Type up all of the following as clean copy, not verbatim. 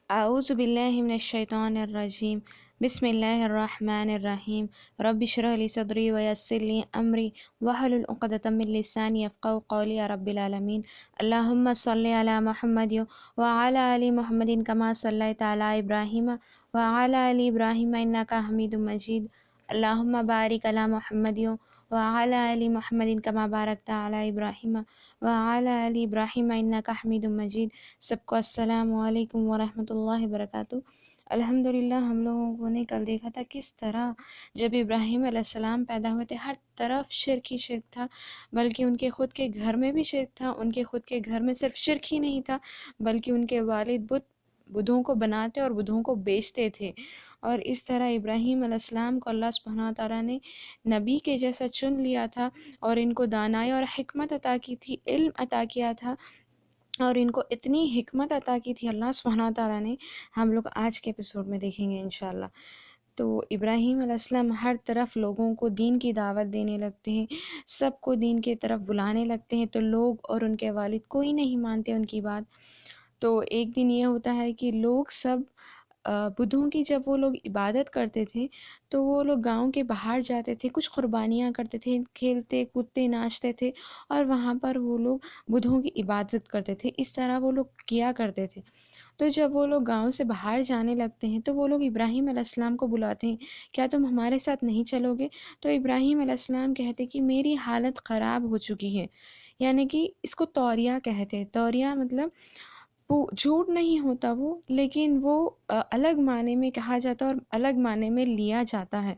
اعوذ باللہ من الشیطان الرجیم بسم اللہ الرحمن الرحیم رب اشرح لی صدری ویسر لی امری واحلل عقدۃ من لسانی یفقہوا قولی یا رب العالمین اللہم صلی علی محمد وعلی آل محمد کما صلیت علی ابراہیم وعلی آل ابراہیم انک حمید مجید اللہم بارک علی محمد وعلی آل محمد کما بارکت علی ابراہیم وعلی آل ابراہیم انک حمید مجید۔ سب کو السلام علیکم ورحمۃ اللہ وبرکاتہ۔ الحمدللہ ہم لوگوں نے کل دیکھا تھا کس طرح جب ابراہیم علیہ السلام پیدا ہوئے تھے ہر طرف شرک ہی شرک تھا، بلکہ ان کے خود کے گھر میں بھی شرک تھا۔ ان کے خود کے گھر میں صرف شرک ہی نہیں تھا بلکہ ان کے والد بدھوں کو بناتے اور بدھوں کو بیچتے تھے، اور اس طرح ابراہیم علیہ السلام کو اللہ سبحانہ تعالیٰ نے نبی کے جیسا چن لیا تھا اور ان کو دانائی اور حکمت عطا کی تھی، علم عطا کیا تھا، اور ان کو اتنی حکمت عطا کی تھی اللہ سبحانہ تعالیٰ نے، ہم لوگ آج کے ایپیسوڈ میں دیکھیں گے انشاءاللہ۔ تو ابراہیم علیہ السلام ہر طرف لوگوں کو دین کی دعوت دینے لگتے ہیں، سب کو دین کی طرف بلانے لگتے ہیں، تو لوگ اور ان کے والد کوئی نہیں مانتے ان کی بات۔ تو ایک دن یہ ہوتا ہے کہ لوگ سب بدھوں کی جب وہ لوگ عبادت کرتے تھے تو وہ لوگ گاؤں کے باہر جاتے تھے، کچھ قربانیاں کرتے تھے، کھیلتے کودتے ناچتے تھے، اور وہاں پر وہ لوگ بدھوں کی عبادت کرتے تھے۔ اس طرح وہ لوگ کیا کرتے تھے۔ تو جب وہ لوگ گاؤں سے باہر جانے لگتے ہیں تو وہ لوگ ابراہیم علیہ السلام کو بلاتے ہیں، کیا تم ہمارے ساتھ نہیں چلو گے؟ تو ابراہیم علیہ السلام کہتے کہ میری حالت خراب ہو چکی ہے، یعنی کہ اس کو توریہ کہتے ہیں۔ توریہ مطلب وہ جھوٹ نہیں ہوتا وہ، لیکن وہ الگ معنی میں کہا جاتا ہے اور الگ معنی میں لیا جاتا ہے۔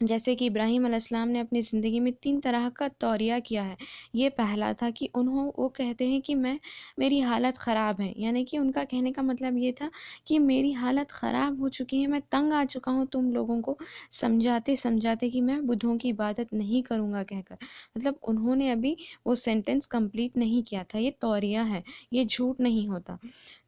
جیسے کہ ابراہیم علیہ السلام نے اپنی زندگی میں 3 طرح کا توریہ کیا ہے۔ یہ پہلا تھا کہ وہ کہتے ہیں کہ میری حالت خراب ہے، یعنی کہ ان کا کہنے کا مطلب یہ تھا کہ میری حالت خراب ہو چکی ہے، میں تنگ آ چکا ہوں تم لوگوں کو سمجھاتے سمجھاتے کہ میں بدھوں کی عبادت نہیں کروں گا کہہ کر، مطلب انہوں نے ابھی وہ سینٹنس کمپلیٹ نہیں کیا تھا۔ یہ توریہ ہے، یہ جھوٹ نہیں ہوتا۔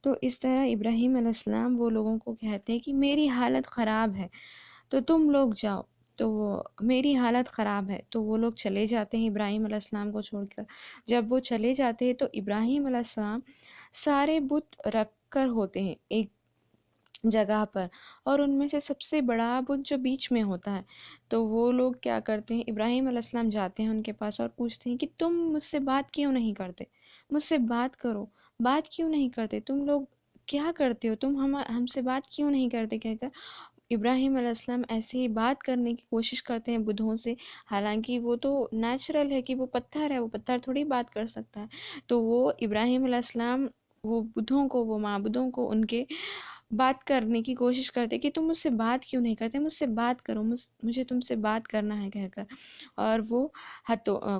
تو اس طرح ابراہیم علیہ السلام وہ لوگوں کو کہتے ہیں کہ میری حالت خراب ہے تو تم لوگ جاؤ، تو میری حالت خراب ہے، تو وہ لوگ چلے جاتے ہیں ابراہیم علیہ السلام کو چھوڑ کر۔ جب وہ چلے جاتے ہیں تو ابراہیم علیہ السلام سارے بت رکھ کر ہوتے ہیں ایک جگہ پر، اور ان میں سے سب سے بڑا بت جو بیچ میں ہوتا ہے، تو وہ لوگ کیا کرتے ہیں، ابراہیم علیہ السلام جاتے ہیں ان کے پاس اور پوچھتے ہیں کہ تم مجھ سے بات کیوں نہیں کرتے؟ مجھ سے بات کرو، بات کیوں نہیں کرتے؟ تم لوگ کیا کرتے ہو؟ تم ہم سے بات کیوں نہیں کرتے کہہ کر ابراہیم علیہ السلام ایسے ہی بات کرنے کی کوشش کرتے ہیں بدھوں سے، حالانکہ وہ تو نیچرل ہے کہ وہ پتھر ہے، وہ پتھر تھوڑی بات کر سکتا ہے۔ تو وہ ابراہیم علیہ السلام وہ بدھوں کو، وہ معبودوں کو ان کے بات کرنے کی کوشش کرتے کہ تم مجھ سے بات کیوں نہیں کرتے، مجھ سے بات کرو، مجھے تم سے بات کرنا ہے کہہ کر، اور وہ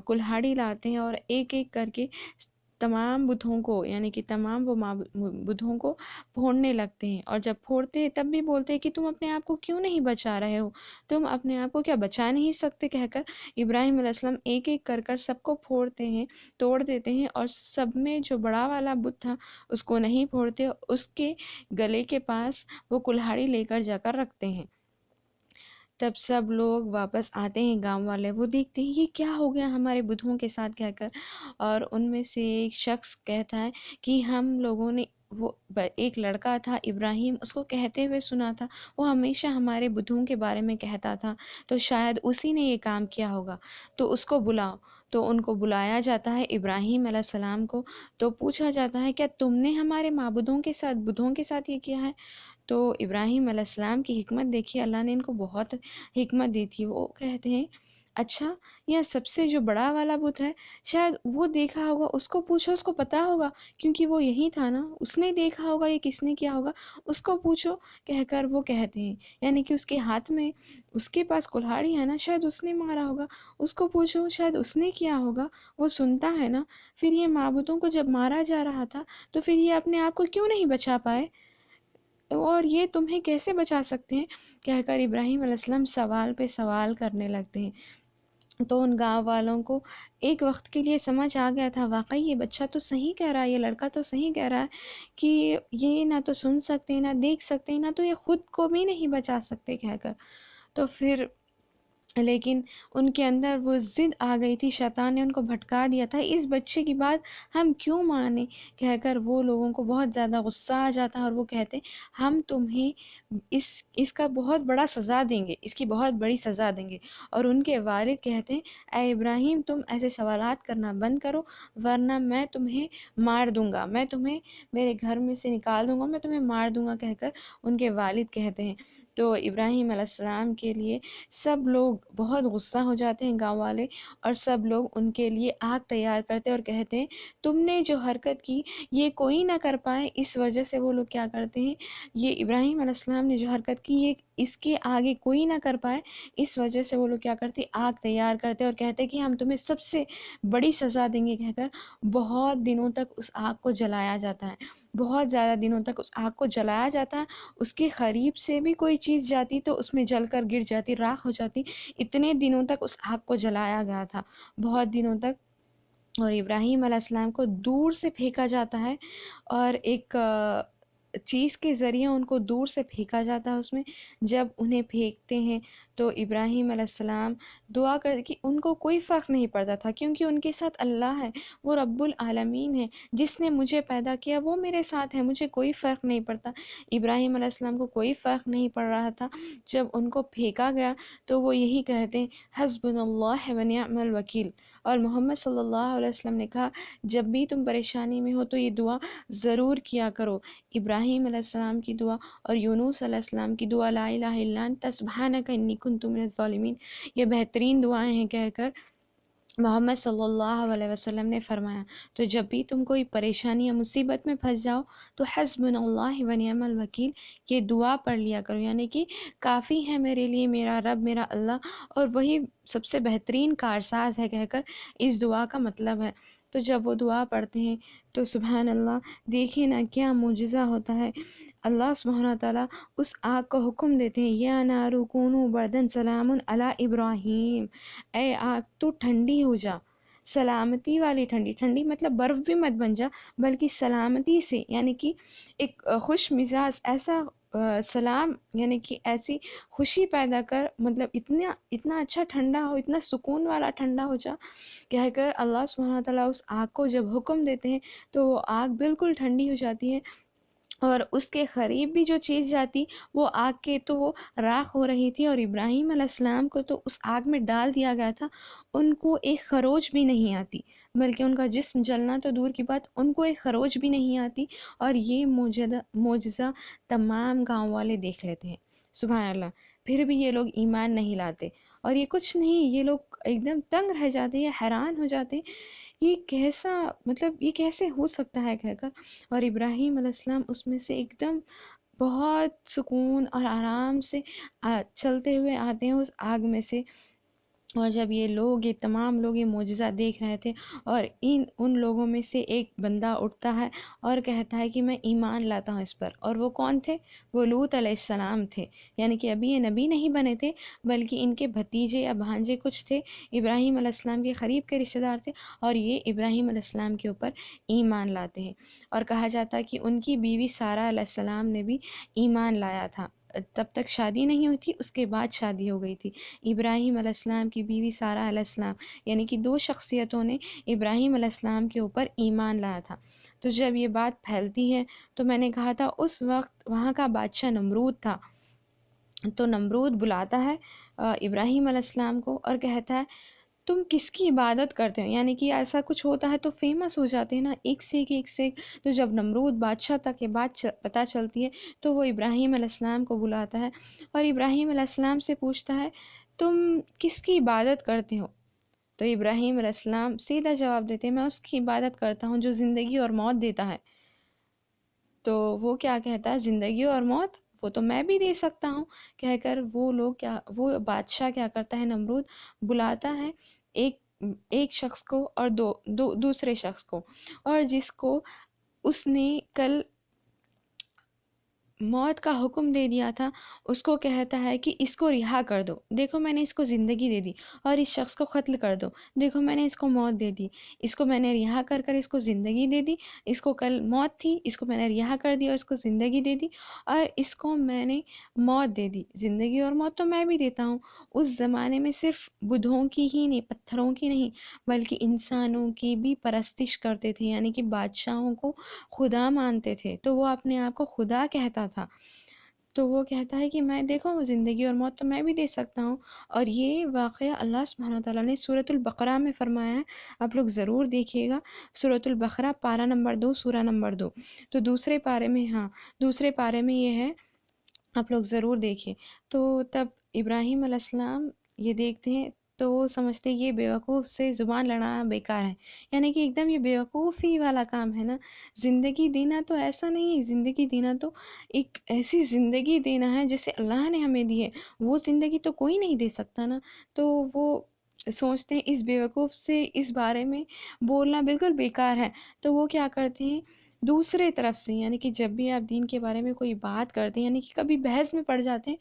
کلہاڑی لاتے ہیں اور ایک ایک کر کے تمام بدھوں کو، یعنی کہ تمام وہ بدھوں کو پھوڑنے لگتے ہیں، اور جب پھوڑتے ہیں تب بھی بولتے ہیں کہ تم اپنے آپ کو کیوں نہیں بچا رہے ہو، تم اپنے آپ کو کیا بچا نہیں سکتے کہہ کر ابراہیم علیہ السلام ایک ایک کر کر سب کو پھوڑتے ہیں، توڑ دیتے ہیں، اور سب میں جو بڑا والا بت تھا اس کو نہیں پھوڑتے، اس کے گلے کے پاس وہ کلہاڑی لے کر جا کر رکھتے ہیں۔ تب سب لوگ واپس آتے ہیں، گاؤں والے وہ دیکھتے ہیں یہ کیا ہو گیا ہمارے بدھوں کے ساتھ کہہ کر، اور ان میں سے ایک شخص کہتا ہے کہ ہم لوگوں نے وہ ایک لڑکا تھا ابراہیم، اس کو کہتے ہوئے سنا تھا، وہ ہمیشہ ہمارے بدھوں کے بارے میں کہتا تھا، تو شاید اسی نے یہ کام کیا ہوگا، تو اس کو بلاؤ۔ تو ان کو بلایا جاتا ہے ابراہیم علیہ السلام کو، تو پوچھا جاتا ہے کیا تم نے ہمارے معبودوں کے ساتھ، بدھوں کے ساتھ یہ کیا ہے؟ تو ابراہیم علیہ السلام کی حکمت دیکھیے، اللہ نے ان کو بہت حکمت دی تھی۔ وہ کہتے ہیں اچھا یہ سب سے جو بڑا والا بت ہے شاید وہ دیکھا ہوگا، اس کو پوچھو، اس کو پتا ہوگا کیونکہ وہ یہی تھا نا، اس نے دیکھا ہوگا یہ کس نے کیا ہوگا، اس کو پوچھو کہہ کر وہ کہتے ہیں، یعنی کہ اس کے ہاتھ میں، اس کے پاس کلہاڑی ہے نا، شاید اس نے مارا ہوگا، اس کو پوچھو شاید اس نے کیا ہوگا، وہ سنتا ہے نا۔ پھر یہ معبودوں کو جب مارا جا رہا تھا تو پھر یہ اپنے آپ کو کیوں نہیں بچا پائے، اور یہ تمہیں کیسے بچا سکتے ہیں کہہ کر ابراہیم علیہ السلام سوال پہ سوال کرنے لگتے ہیں۔ تو ان گاؤں والوں کو ایک وقت کے لیے سمجھ آ گیا تھا، واقعی یہ بچہ تو صحیح کہہ رہا ہے، یہ لڑکا تو صحیح کہہ رہا ہے کہ یہ نہ تو سن سکتے، نہ دیکھ سکتے، نہ تو یہ خود کو بھی نہیں بچا سکتے کہہ کر۔ تو پھر لیکن ان کے اندر وہ ضد آ گئی تھی، شیطان نے ان کو بھٹکا دیا تھا، اس بچے کی بات ہم کیوں مانیں کہہ کر وہ لوگوں کو بہت زیادہ غصہ آ جاتا ہے، اور وہ کہتے ہم تمہیں اس کا بہت بڑا سزا دیں گے، اس کی بہت بڑی سزا دیں گے۔ اور ان کے والد کہتے ہیں اے ابراہیم تم ایسے سوالات کرنا بند کرو، ورنہ میں تمہیں مار دوں گا، میں تمہیں میرے گھر میں سے نکال دوں گا، میں تمہیں مار دوں گا کہہ کر ان کے والد کہتے ہیں۔ تو ابراہیم علیہ السلام کے لیے سب لوگ بہت غصہ ہو جاتے ہیں، گاؤں والے، اور سب لوگ ان کے لیے آگ تیار کرتے اور کہتے ہیں تم نے جو حرکت کی یہ کوئی نہ کر پائے، اس وجہ سے وہ لوگ کیا کرتے ہیں، یہ ابراہیم علیہ السلام نے جو حرکت کی یہ اس کے آگے کوئی نہ کر پائے، اس وجہ سے وہ لوگ کیا کرتے آگ تیار کرتے اور کہتے کہ ہم تمہیں سب سے بڑی سزا دیں گے کہہ کر بہت دنوں تک اس آگ کو جلایا جاتا ہے، بہت زیادہ دنوں تک اس آگ کو جلایا جاتا ہے، اس کے قریب سے بھی کوئی چیز جاتی تو اس میں جل کر گر جاتی، راکھ ہو جاتی، اتنے دنوں تک اس آگ کو جلایا گیا تھا، بہت دنوں تک۔ اور ابراہیم علیہ السلام کو دور سے پھینکا جاتا ہے، اور ایک چیز کے ذریعے ان کو دور سے پھینکا جاتا ہے، اس میں جب انہیں پھینکتے ہیں تو ابراہیم علیہ السلام دعا کر کہ ان کو کوئی فرق نہیں پڑتا تھا، کیونکہ ان کے ساتھ اللہ ہے، وہ رب العالمین ہے، جس نے مجھے پیدا کیا وہ میرے ساتھ ہے، مجھے کوئی فرق نہیں پڑتا۔ ابراہیم علیہ السلام کو کوئی فرق نہیں پڑ رہا تھا، جب ان کو پھینکا گیا تو وہ یہی کہتے ہیں حسبنا اللہ و نعم الوکیل۔ اور محمد صلی اللہ علیہ وسلم نے کہا جب بھی تم پریشانی میں ہو تو یہ دعا ضرور کیا کرو، ابراہیم علیہ السلام کی دعا اور یونس علیہ السلام کی دعا، لا الہ الا انت سبحانک انی کنت من الظالمین، یہ بہترین دعائیں ہیں کہہ کر محمد صلی اللہ علیہ وسلم نے فرمایا۔ تو جب بھی تم کوئی پریشانی یا مصیبت میں پھنس جاؤ تو حسبنا اللہ و نعم الوکیل یہ دعا پڑھ لیا کرو، یعنی کہ کافی ہے میرے لیے میرا رب میرا اللہ، اور وہی سب سے بہترین کارساز ہے کہہ کر اس دعا کا مطلب ہے۔ تو جب وہ دعا پڑھتے ہیں تو سبحان اللہ، دیکھیں نا کیا معجزہ ہوتا ہے، اللہ سبحانہ تعالیٰ اس آگ کو حکم دیتے ہیں یا نار کونوا بردن سلام علی ابراہیم، اے آگ تو ٹھنڈی ہو جا، سلامتی والی ٹھنڈی، ٹھنڈی مطلب برف بھی مت بن جا بلکہ سلامتی سے، یعنی کہ ایک خوش مزاج ایسا سلام، یعنی کہ ایسی خوشی پیدا کر، مطلب اتنا اچھا ٹھنڈا ہو، اتنا سکون والا ٹھنڈا ہو جا کہہ کر اللہ سبحانہ تعالیٰ اس آگ کو جب حکم دیتے ہیں تو وہ آگ بالکل ٹھنڈی ہو جاتی ہے، اور اس کے قریب بھی جو چیز جاتی وہ آگ کے تو وہ راکھ ہو رہی تھی، اور ابراہیم علیہ السلام کو تو اس آگ میں ڈال دیا گیا تھا، ان کو ایک خروچ بھی نہیں آتی، بلکہ ان کا جسم جلنا تو دور کی بات، ان کو ایک خروچ بھی نہیں آتی، اور یہ معجزہ تمام گاؤں والے دیکھ لیتے ہیں، سبحان اللہ، پھر بھی یہ لوگ ایمان نہیں لاتے، اور یہ کچھ نہیں، یہ لوگ ایک دم تنگ رہ جاتے ہیں، حیران ہو جاتے ہیں، یہ کیسا، مطلب یہ کیسے ہو سکتا ہے کہہ کر، اور ابراہیم علیہ السلام اس میں سے ایک دم بہت سکون اور آرام سے چلتے ہوئے آتے ہیں اس آگ میں سے، اور جب یہ تمام لوگ یہ معجزہ دیکھ رہے تھے، اور ان لوگوں میں سے ایک بندہ اٹھتا ہے اور کہتا ہے کہ میں ایمان لاتا ہوں اس پر، اور وہ کون تھے، وہ لوط علیہ السلام تھے، یعنی کہ ابھی یہ نبی نہیں بنے تھے بلکہ ان کے بھتیجے یا بھانجے کچھ تھے، ابراہیم علیہ السلام کے قریب کے رشتہ دار تھے، اور یہ ابراہیم علیہ السلام کے اوپر ایمان لاتے ہیں، اور کہا جاتا ہے کہ ان کی بیوی سارہ علیہ السلام نے بھی ایمان لایا تھا، تب تک شادی نہیں ہوئی تھی، اس کے بعد شادی ہو گئی تھی، ابراہیم علیہ السلام کی بیوی سارہ علیہ السلام، یعنی کہ دو شخصیتوں نے ابراہیم علیہ السلام کے اوپر ایمان لایا تھا۔ تو جب یہ بات پھیلتی ہے تو میں نے کہا تھا اس وقت وہاں کا بادشاہ نمرود تھا، تو نمرود بلاتا ہے ابراہیم علیہ السلام کو اور کہتا ہے تم کس کی عبادت کرتے ہو، یعنی کہ ایسا کچھ ہوتا ہے تو فیمس ہو جاتے ہیں نا، ایک سے ایک، تو جب نمرود بادشاہ تک یہ بات پتہ چلتی ہے تو وہ ابراہیم علیہ السلام کو بلاتا ہے اور ابراہیم علیہ السلام سے پوچھتا ہے تم کس کی عبادت کرتے ہو، تو ابراہیم علیہ السلام سیدھا جواب دیتے ہیں میں اس کی عبادت کرتا ہوں جو زندگی اور موت دیتا ہے، تو وہ کیا کہتا ہے زندگی اور موت وہ تو میں بھی دے سکتا ہوں کہہ کر وہ بادشاہ کیا کرتا ہے، نمرود بلاتا ہے ایک ایک شخص کو اور دوسرے شخص کو، اور جس کو اس نے کل موت کا حکم دے دیا تھا، اس کو کہتا ہے کہ اس کو رہا کر دو، دیکھو میں نے اس کو زندگی دے دی، اور اس شخص کو قتل کر دو، دیکھو میں نے اس کو موت دے دی، اس کو میں نے رہا کر کر اس کو زندگی دے دی، اس کو کل موت تھی، اس کو میں نے رہا کر دیا اور اس کو زندگی دے دی، اور اس کو میں نے موت دے دی۔ زندگی اور موت تو میں بھی دیتا ہوں۔ اس زمانے میں صرف بدھوں کی ہی نہیں، پتھروں کی نہیں، بلکہ انسانوں کی بھی پرستش کرتے تھے، یعنی کہ بادشاہوں کو خدا مانتے تھے، تو وہ اپنے آپ کو خدا کہتا تھا۔ تو وہ کہتا ہے کہ میں دیکھو وہ زندگی اور موت تو میں بھی دے سکتا ہوں۔ اور یہ واقعہ اللہ سبحانہ وتعالیٰ نے سورۃ البقرہ میں فرمایا ہے، آپ لوگ ضرور دیکھیے گا۔ سورۃ البقرہ پارہ نمبر 2، سورہ نمبر 2، تو دوسرے پارے میں، دوسرے پارے میں یہ ہے، آپ لوگ ضرور دیکھیں۔ تو تب ابراہیم علیہ السلام یہ دیکھتے ہیں تو وہ سمجھتے ہیں یہ بیوقوف سے زبان لڑانا بیکار ہے، یعنی کہ ایک دم یہ بیوقوفی والا کام ہے نا۔ زندگی دینا تو ایسا نہیں ہے، زندگی دینا تو ایک ایسی زندگی دینا ہے جیسے اللہ نے ہمیں دی ہے، وہ زندگی تو کوئی نہیں دے سکتا نا۔ تو وہ سوچتے ہیں اس بیوقوف سے اس بارے میں بولنا بالکل بیکار ہے، تو وہ کیا کرتے ہیں دوسرے طرف سے، یعنی کہ جب بھی آپ دین کے بارے میں کوئی بات کرتے ہیں، یعنی کہ کبھی بحث میں پڑ جاتے ہیں،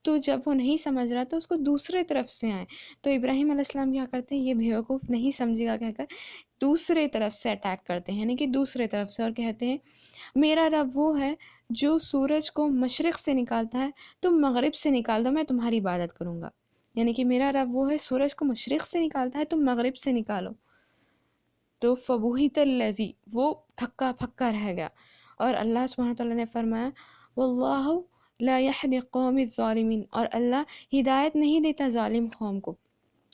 تو جب وہ نہیں سمجھ رہا تو اس کو دوسرے طرف سے آئیں۔ تو ابراہیم علیہ السلام کیا کرتے ہیں، یہ بیوقوف نہیں سمجھے گا کہہ کر دوسرے طرف سے اٹیک کرتے ہیں، یعنی کہ دوسرے طرف سے، اور کہتے ہیں میرا رب وہ ہے جو سورج کو مشرق سے نکالتا ہے، تم مغرب سے نکال دو، میں تمہاری عبادت کروں گا۔ یعنی کہ میرا رب وہ ہے سورج کو مشرق سے نکالتا ہے، تم مغرب سے نکالو۔ تو فبہت الذی، وہ تھکا پھکا رہ گیا۔ اور اللہ سبحانہ تعالیٰ نے فرمایا واللہ لا یہدی القوم الظالمین، اور اللہ ہدایت نہیں دیتا ظالم قوم کو۔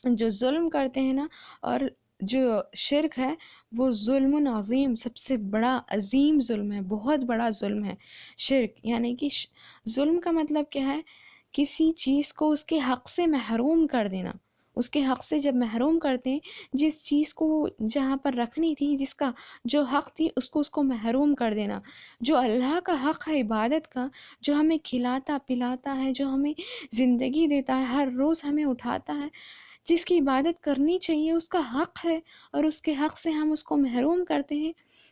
جو ظلم کرتے ہیں نا، اور جو شرک ہے وہ ظلم عظیم، سب سے بڑا عظیم ظلم ہے، بہت بڑا ظلم ہے شرک۔ یعنی کہ ظلم کا مطلب کیا ہے، کسی چیز کو اس کے حق سے محروم کر دینا۔ اس کے حق سے جب محروم کرتے ہیں، جس چیز کو جہاں پر رکھنی تھی، جس کا جو حق تھی، اس کو محروم کر دینا۔ جو اللہ کا حق ہے عبادت کا، جو ہمیں کھلاتا پلاتا ہے، جو ہمیں زندگی دیتا ہے، ہر روز ہمیں اٹھاتا ہے، جس کی عبادت کرنی چاہیے، اس کا حق ہے، اور اس کے حق سے ہم اس کو محروم کرتے ہیں،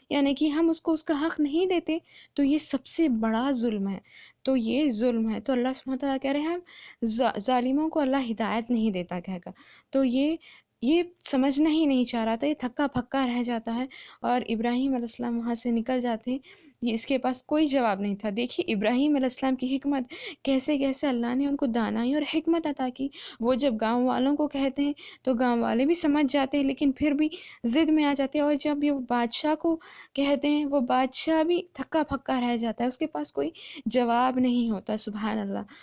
یعنی کہ ہم اس کو اس کا حق نہیں دیتے، تو یہ سب سے بڑا ظلم ہے۔ تو یہ ظلم ہے، تو اللہ سبحانہ تعالیٰ کہہ رہے ہیں ظالموں کو اللہ ہدایت نہیں دیتا کہہ کر۔ تو یہ سمجھنا ہی نہیں چاہ رہا تھا، یہ تھکا پھکا رہ جاتا ہے، اور ابراہیم علیہ السلام وہاں سے نکل جاتے ہیں۔ یہ اس کے پاس کوئی جواب نہیں تھا۔ دیکھیے ابراہیم علیہ السلام کی حکمت، کیسے کیسے اللہ نے ان کو دانائی اور حکمت عطا کی۔ وہ جب گاؤں والوں کو کہتے ہیں تو گاؤں والے بھی سمجھ جاتے ہیں، لیکن پھر بھی ضد میں آ جاتے ہیں، اور جب یہ بادشاہ کو کہتے ہیں، وہ بادشاہ بھی تھکا پھکا رہ جاتا ہے، اس کے پاس کوئی جواب نہیں ہوتا۔ سبحان اللہ۔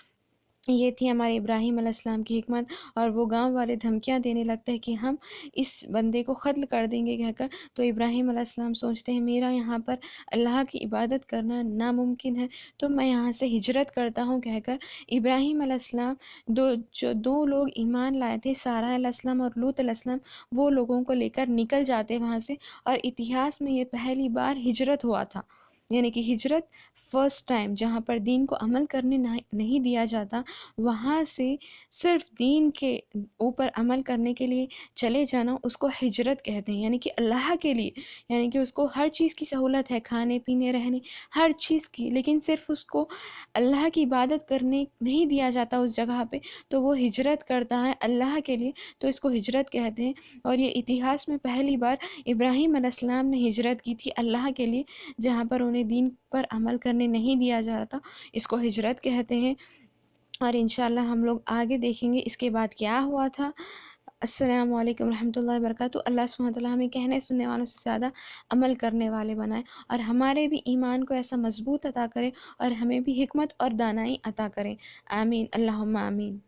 یہ تھی ہمارے ابراہیم علیہ السلام کی حکمت، اور وہ گاؤں والے دھمکیاں دینے لگتے ہیں کہ ہم اس بندے کو قتل کر دیں گے کہہ کر۔ تو ابراہیم علیہ السلام سوچتے ہیں میرا یہاں پر اللہ کی عبادت کرنا ناممکن ہے، تو میں یہاں سے ہجرت کرتا ہوں کہہ کر ابراہیم علیہ السلام جو دو لوگ ایمان لائے تھے، سارہ علیہ السلام اور لوط علیہ السلام، وہ لوگوں کو لے کر نکل جاتے وہاں سے۔ اور اتہاس میں یہ پہلی بار ہجرت ہوا تھا، یعنی کہ ہجرت فرسٹ ٹائم، جہاں پر دین کو عمل کرنے نہیں دیا جاتا، وہاں سے صرف دین کے اوپر عمل کرنے کے لیے چلے جانا، اس کو ہجرت کہتے ہیں، یعنی کہ اللہ کے لیے، یعنی کہ اس کو ہر چیز کی سہولت ہے، کھانے پینے رہنے ہر چیز کی، لیکن صرف اس کو اللہ کی عبادت کرنے نہیں دیا جاتا اس جگہ پہ، تو وہ ہجرت کرتا ہے اللہ کے لیے، تو اس کو ہجرت کہتے ہیں۔ اور یہ اتہاس میں پہلی بار ابراہیم علیہ السلام نے ہجرت کی تھی اللہ کے لیے، جہاں پر انہیں دین پر عمل کرنے نہیں دیا جا رہا تھا، اس کو ہجرت کہتے ہیں۔ اور انشاءاللہ ہم لوگ آگے دیکھیں گے اس کے بعد کیا ہوا تھا۔ السلام علیکم ورحمۃ اللہ وبرکاتہ۔ اللہ سبحانہ وتعالیٰ ہمیں کہنے سننے والوں سے زیادہ عمل کرنے والے بنائے، اور ہمارے بھی ایمان کو ایسا مضبوط عطا کرے، اور ہمیں بھی حکمت اور دانائی عطا کرے۔ آمین، اللہم آمین۔